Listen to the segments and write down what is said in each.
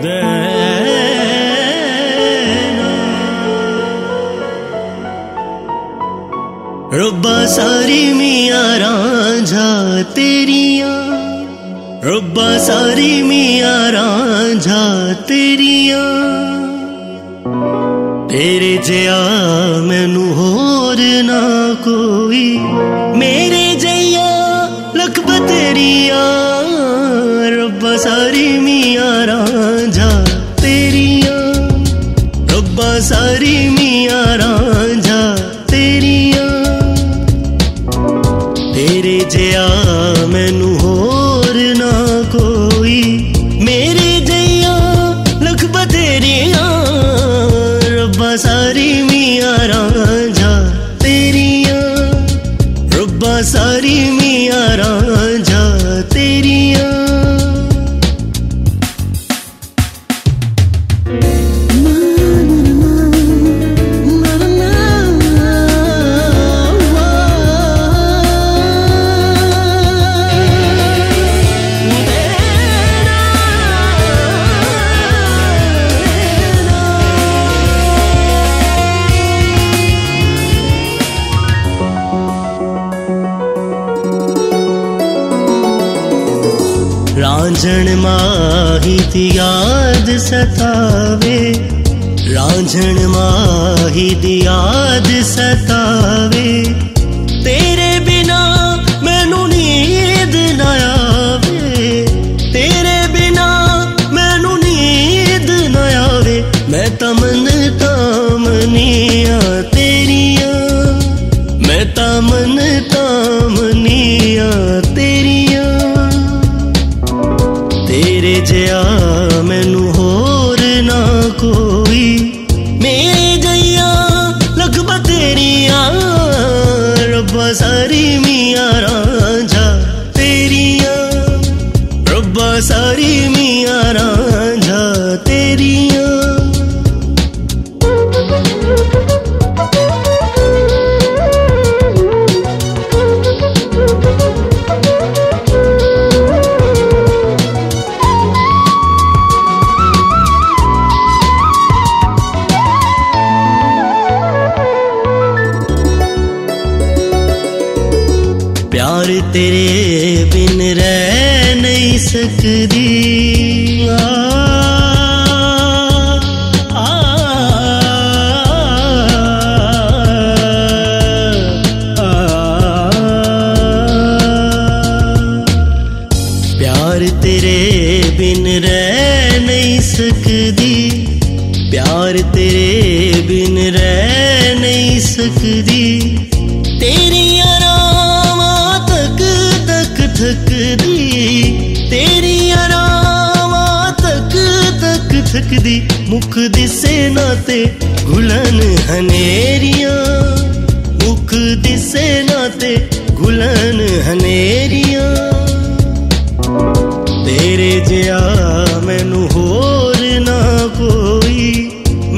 देना। रब्बा सारी मियां रांझा तेरियां, रब्बा सारी मियां रांझा तेरियां, तेरे जिया मैनू होर ना कोई, मेरे जइया लख बतेरिया। रब्बा सारी मियां रांझा तेरिया, रब्बा सारी मियां रांझा तेरिया, तेरे जिया मैनू होर ना कोई, मेरे जइया लख बतेरिया। रब्बा सारी मियां रांझा तेरिया, रब्बा सारी मियां रांझा तेरिया। रांझण माही दी याद सतावे, रांझण माही दी याद सतावे, तेरे बिना मैनू नींद ना आवे, तेरे बिना मैनू नींद ना आवे। मैं तमन तामनिया तेरिया, मैं तमन तामनिया तेरिया, तेरे जिया मैनू होर ना कोई, मेरे जइया लख बतेरिया। रब्बा सारी मियां रांझा तेरिया, रब्बा सारी मियां रांझा तेरिया। प्यार तेरे बिन रह नहीं सकदी, प्यार तेरे बिन रह नहीं सकदी, प्यार तेरे बिन रह नहीं सकदी, तेरी थकदी, तेरी आरामा तक तक थकदी। मुख दिसे नाते घुलन हनेरियां, मुख दिसे नाते घुलन हनेरियां, तेरे जिया मैनू होर ना कोई,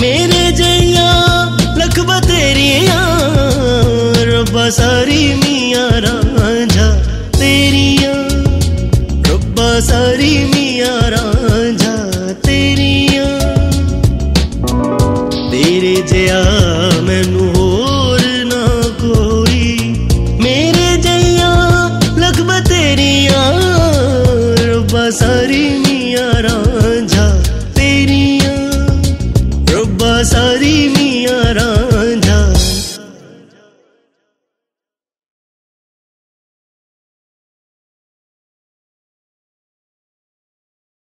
मेरे जइया लख बतेरिया। रब्बा सारी मियां रांझा तेरिया, रब्बा सारी मियां रांझा तेरिया, तेरे जिया मैनू होर ना कोई, मेरे जइया लख बतेरिया। रब्बा सारी मियां रांझा तेरिया, रब्बा सारी मियां रांझा